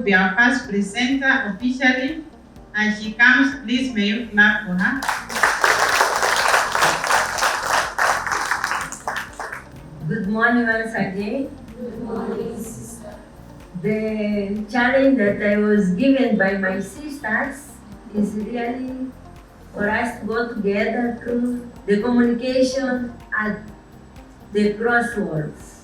will be our first presenter officially. And she comes, please may you clap for her. Good morning once again. Good morning, sister. The challenge that I was given by my sisters is really for us to go together through the communication at the crossroads.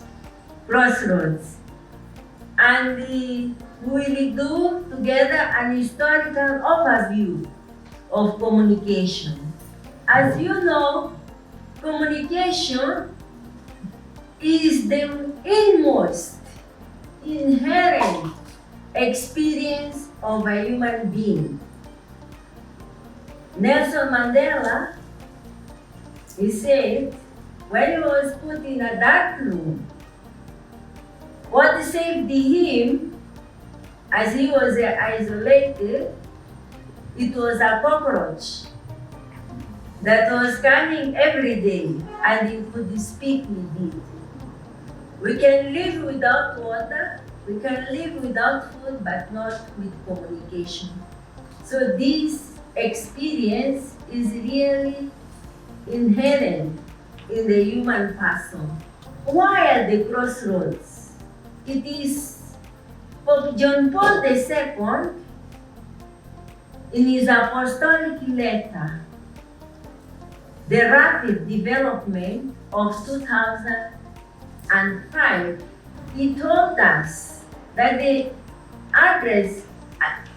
And we will do together an historical overview of communication. As you know, communication is the inmost, inherent experience of a human being. Nelson Mandela, he said, when he was put in a dark room, what saved him, as he was isolated, it was a cockroach that was coming every day, and he could speak with it. We can live without water, we can live without food, but not with communication. So this experience is really inherent in the human person. Why at the crossroads? It is Pope John Paul II, in his apostolic letter, The Rapid Development of 2005, he told us that the address,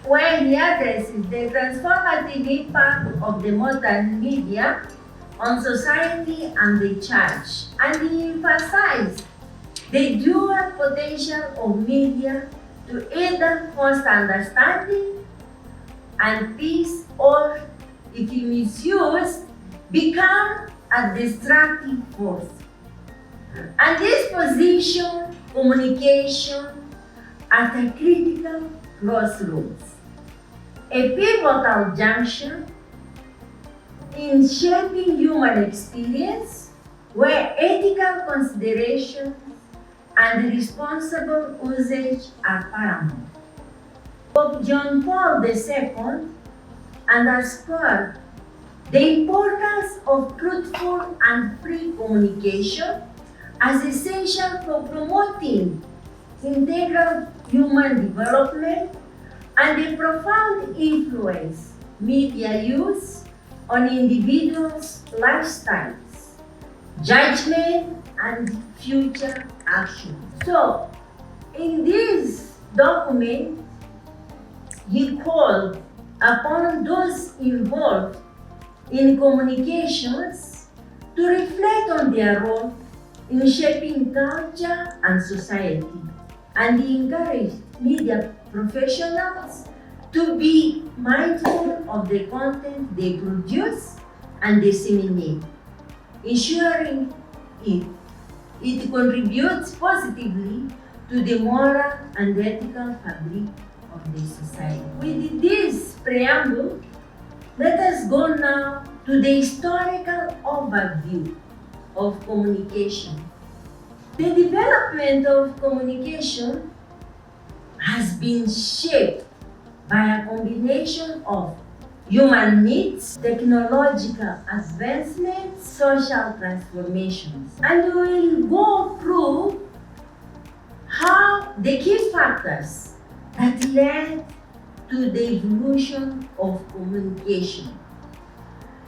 where he addresses the transformative impact of the modern media on society and the church, and he emphasized the dual potential of media to either foster understanding and peace, or, if misused, become a destructive force. And this position communication at a critical crossroads, a pivotal junction in shaping human experience where ethical considerations and responsible usage are paramount. Pope John Paul II underscored the importance of truthful and free communication as essential for promoting integral human development and the profound influence media use on individuals' lifestyles, judgment, and future action. So, in this document, he called upon those involved in communications to reflect on their role in shaping culture and society, and he encouraged media professionals to be mindful of the content they produce and disseminate, ensuring it contributes positively to the moral and ethical fabric of the society. With this preamble, let us go now to the historical overview of communication. The development of communication has been shaped by a combination of human needs, technological advancements, social transformations. And we will go through how the key factors that led to the evolution of communication.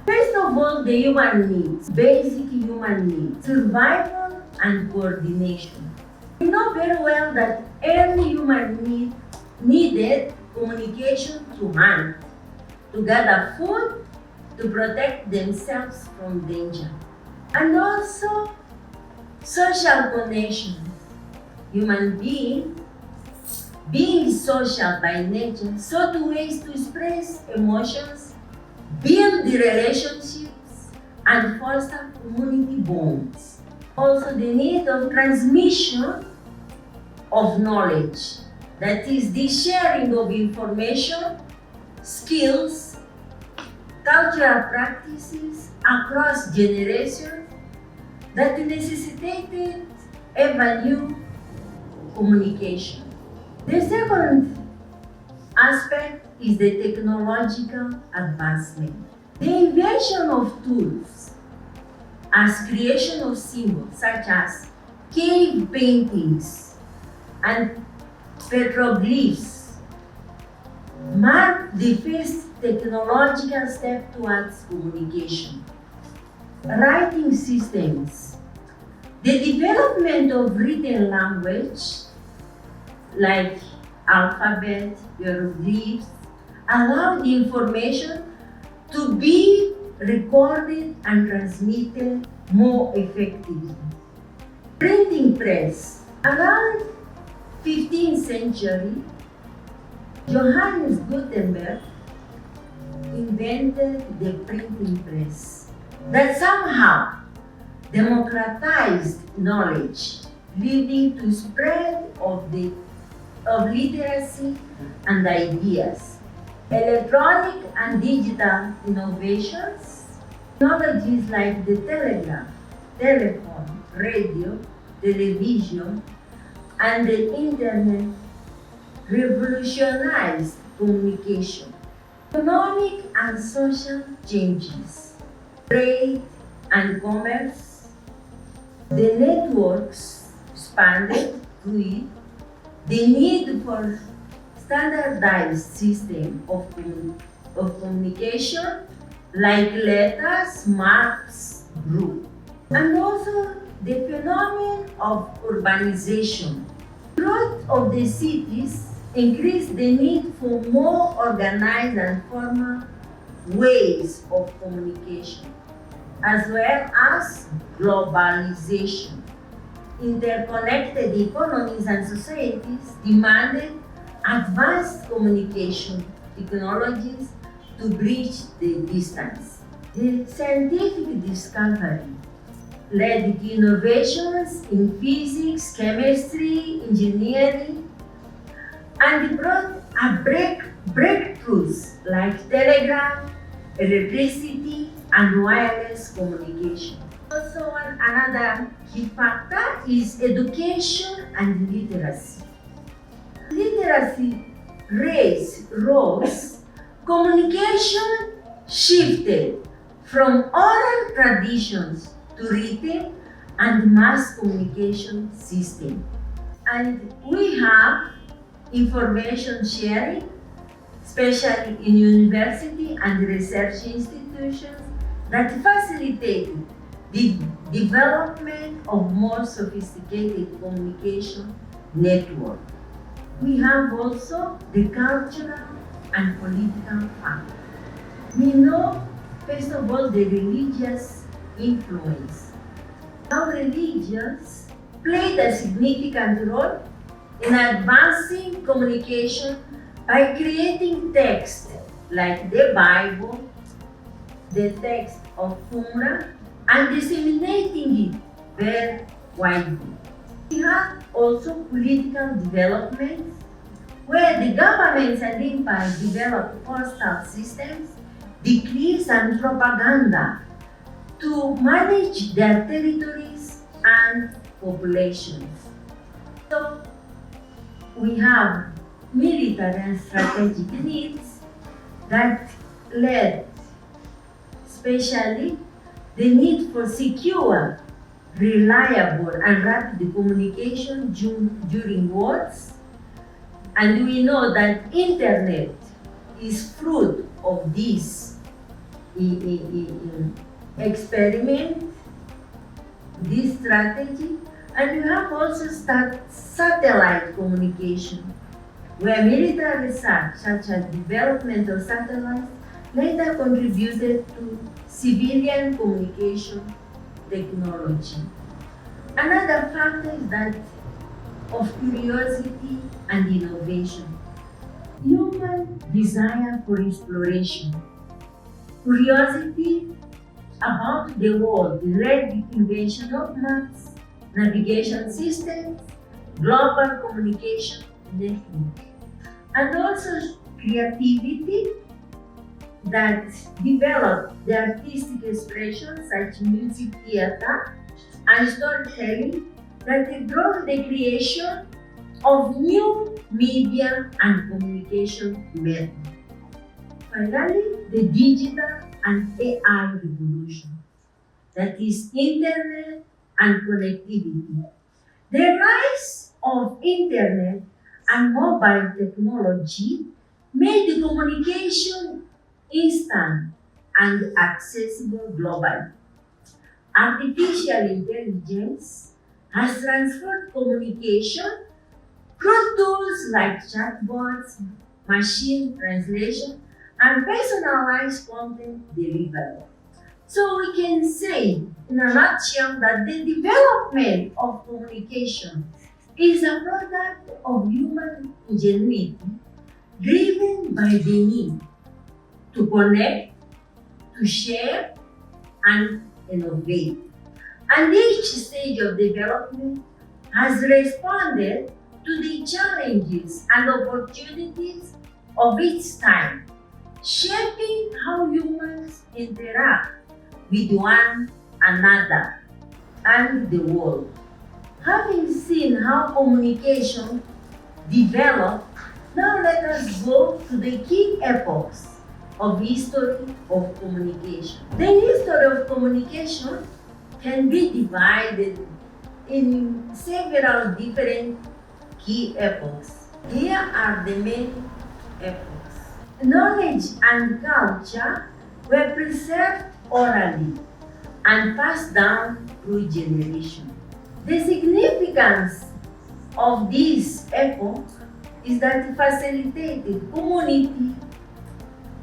First of all, the human needs, basic human needs, survival and coordination. We know very well that early human needed communication through hand, to gather food, to protect themselves from danger. And also social connection. Human being social by nature, sought ways to express emotions, build the relationships, and foster community bonds. Also the need of transmission of knowledge, that is the sharing of information, skills, cultural practices across generations that necessitated ever new communication. The second aspect is the technological advancement. The invention of tools as creation of symbols such as cave paintings and petroglyphs mark the first technological step towards communication. Writing systems. The development of written language like alphabet, hieroglyphs, allow the information to be recorded and transmitted more effectively. Printing press. Around 15th century, Johannes Gutenberg invented the printing press that somehow democratized knowledge, leading to spread of literacy and ideas. Electronic and digital innovations, technologies like the telegraph, telephone, radio, television, and the internet revolutionized communication. Economic and social changes, trade and commerce, the networks expanded to it, the need for standardized system of communication like letters, maps, grew. And also the phenomenon of urbanization. Growth of the cities increased the need for more organized and formal ways of communication, as well as globalization. Interconnected economies and societies demanded advanced communication technologies to bridge the distance. The scientific discovery led to innovations in physics, chemistry, engineering, and brought breakthroughs like telegraph, electricity, and wireless communication. Also, another key factor is education and literacy. Literacy rose, communication shifted from oral traditions to written and mass communication system. And we have information sharing, especially in university and research institutions, that facilitated the development of more sophisticated communication network. We have also the cultural and political factor. We know, first of all, the religious influence. How religions played a significant role in advancing communication by creating texts like the Bible, the text of Qumran, and disseminating it very widely. We have also political developments where the governments and empires developed postal systems, decrees, and propaganda to manage their territories and populations. So we have military and strategic needs that led especially the need for secure, reliable, and rapid communication during wars. And we know that internet is fruit of this experiment, this strategy. And we have also satellite communication, where military research, such as development of satellites, later contributed to civilian communication technology. Another factor is that of curiosity and innovation. Human desire for exploration. Curiosity about the world led the invention of maps, navigation systems, global communication network, and also creativity that developed the artistic expressions such music, theater, and storytelling that drove the creation of new media and communication methods. Finally, the digital and AI revolution, that is internet and connectivity. The rise of internet and mobile technology made the communication instant and accessible globally. Artificial intelligence has transformed communication through tools like chatbots, machine translation, and personalized content delivery. So we can say, in a nutshell, that the development of communication is a product of human ingenuity driven by the need to connect, to share, and innovate. And each stage of development has responded to the challenges and opportunities of its time, shaping how humans interact with one another and the world. Having seen how communication developed, now let us go to the key epochs of history of communication. The history of communication can be divided in several different key epochs. Here are the main epochs. Knowledge and culture were preserved orally and passed down through generations. The significance of this epoch is that it facilitated community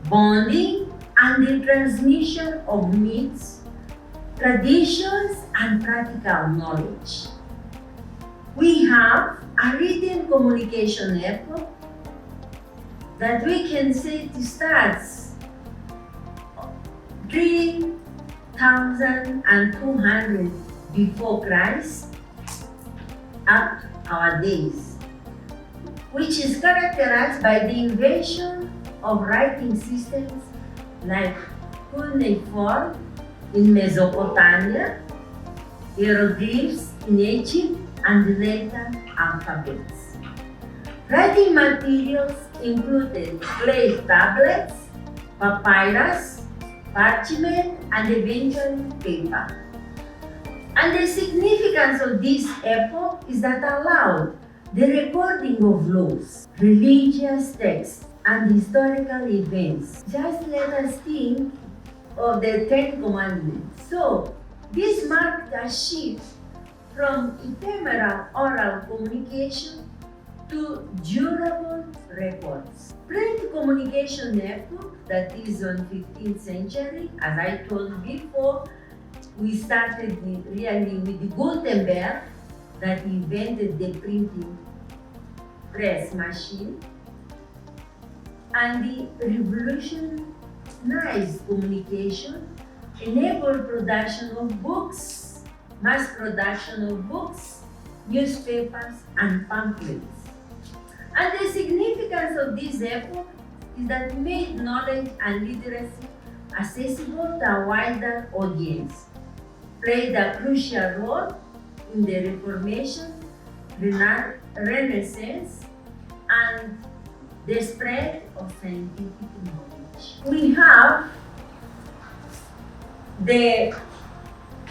bonding and the transmission of myths, traditions, and practical knowledge. We have a written communication epoch that we can say it starts 3,200 before Christ up our days, which is characterized by the invention of writing systems like cuneiform in Mesopotamia, hieroglyphs in Egypt, and later alphabets. Writing materials included clay tablets, papyrus, parchment, and eventually paper. And the significance of this epoch is that allowed the recording of laws, religious texts, and historical events. Just let us think of the Ten Commandments. So, this marked a shift from ephemeral oral communication to durable records. Print communication epoch, that is on 15th century, as I told before, we started really with Gutenberg, that invented the printing press machine, and the revolutionized communication enabled production of books, mass production of books, newspapers, and pamphlets. And the significance of this epoch is that it made knowledge and literacy accessible to a wider audience, played a crucial role in the Reformation, Renaissance, and the spread of scientific knowledge. We have the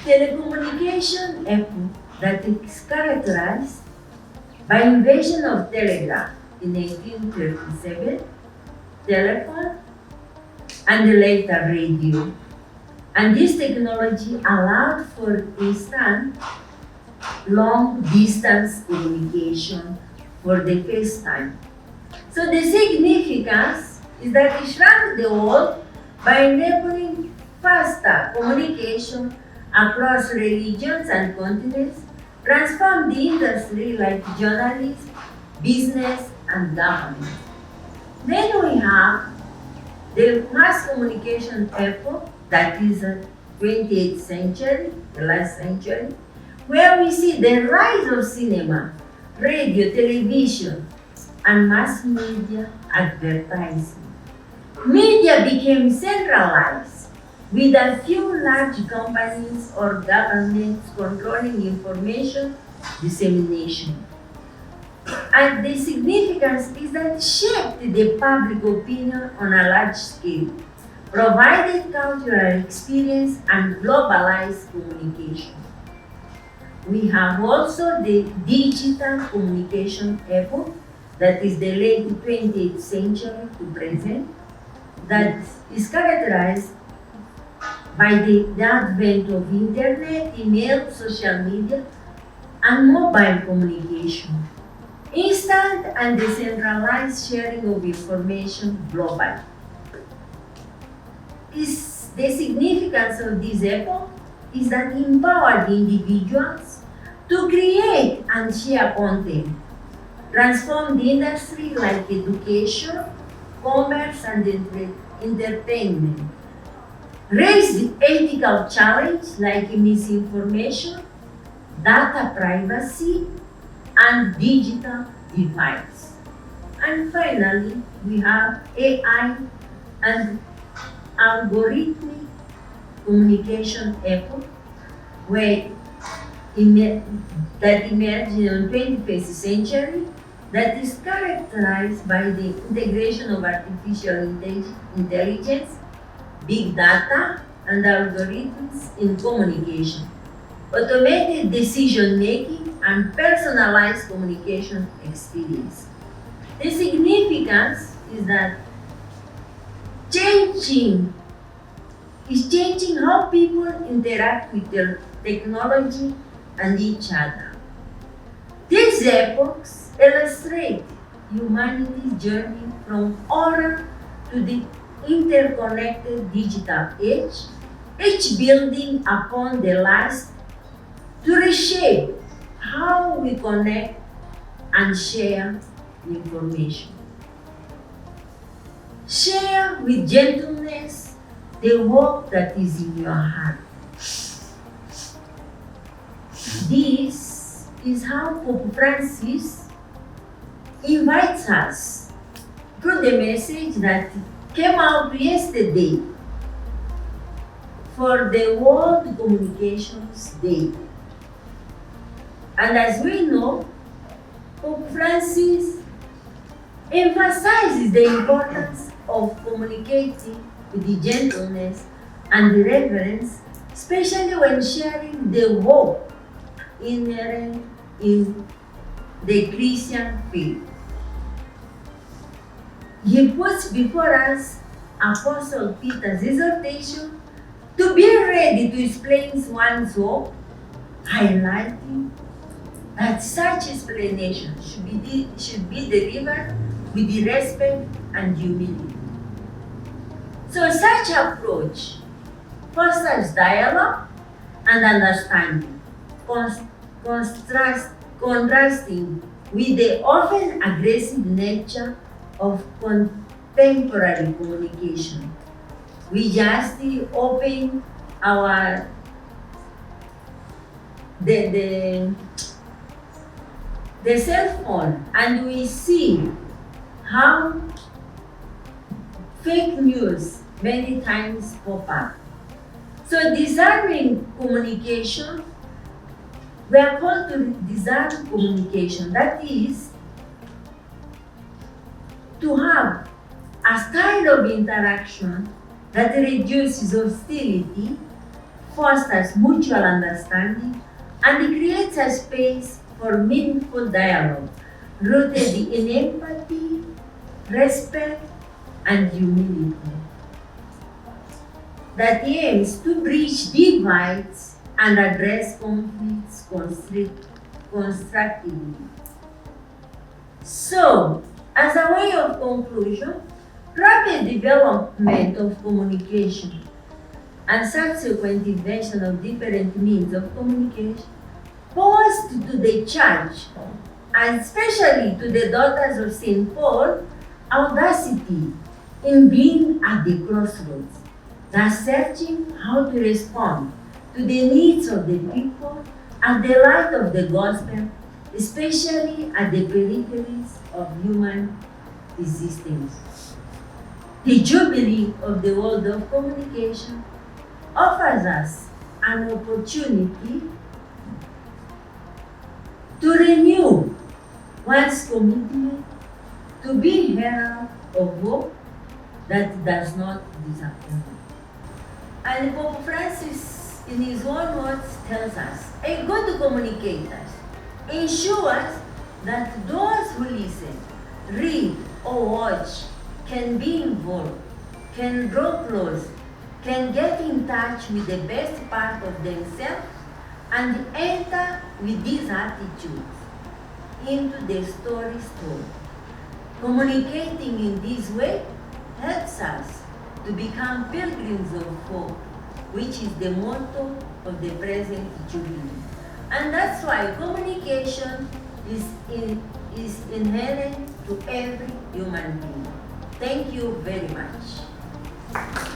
telecommunication epoch that is characterized by invention of telegraph in 1837, telephone, and the later radio. And this technology allowed for instant, long-distance communication for the first time. So the significance is that it shrunk the world by enabling faster communication across religions and continents, transformed the industry like journalism, business, and government. Then we have the mass communication epoch, that is the 20th century, the last century, where we see the rise of cinema, radio, television, and mass media advertising. Media became centralized, with a few large companies or governments controlling information dissemination. And the significance is that it shaped the public opinion on a large scale, provided cultural experience and globalized communication. We have also the digital communication epoch, that is the late 20th century to present, that is characterized by the advent of internet, email, social media, and mobile communication. Instant and decentralized sharing of information globally. The significance of this epoch is that it empowered individuals to create and share content, transformed industry like education, commerce, and entertainment, raised ethical challenges like misinformation, data privacy, and digital divides. And finally, we have AI and algorithmic communication epoch, where that emerged in the 21st century, that is characterized by the integration of artificial intelligence, big data, and algorithms in communication, automated decision making, and personalized communication experience. The significance is that changing how people interact with their technology and each other. These epochs illustrate humanity's journey from oral to the interconnected digital age, each building upon the last to reshape how we connect and share information. Share with gentleness the work that is in your heart. This is how Pope Francis invites us through the message that came out yesterday for the World Communications Day. And as we know, Pope Francis emphasizes the importance of communicating with the gentleness and the reverence, especially when sharing the hope inherent in the Christian faith. He puts before us Apostle Peter's exhortation to be ready to explain one's hope, highlighting that such explanation should be delivered with the respect and humility. So such approach fosters dialogue and understanding, contrasting with the often aggressive nature of contemporary communication. We just open our the cell phone and we see how fake news many times pop up. So discerning communication, we are called to discern communication. That is, to have a style of interaction that reduces hostility, fosters mutual understanding, and creates a space for meaningful dialogue rooted in empathy, respect, and humility that aims to bridge divides and address conflicts constructively. So, as a way of conclusion, rapid development of communication and subsequent invention of different means of communication posed to the Church, and especially to the daughters of St. Paul, audacity in being at the crossroads, thus searching how to respond to the needs of the people and the light of the gospel, especially at the peripheries of human existence. The Jubilee of the world of communication offers us an opportunity to renew one's commitment to be herald of hope that does not disappoint. And Pope Francis, in his own words, tells us, a good communicator ensures that those who listen, read, or watch can be involved, can draw close, can get in touch with the best part of themselves, and enter with these attitudes into the story told. Communicating in this way helps us to become pilgrims of hope, which is the motto of the present Jubilee. And that's why communication is inherent to every human being. Thank you very much.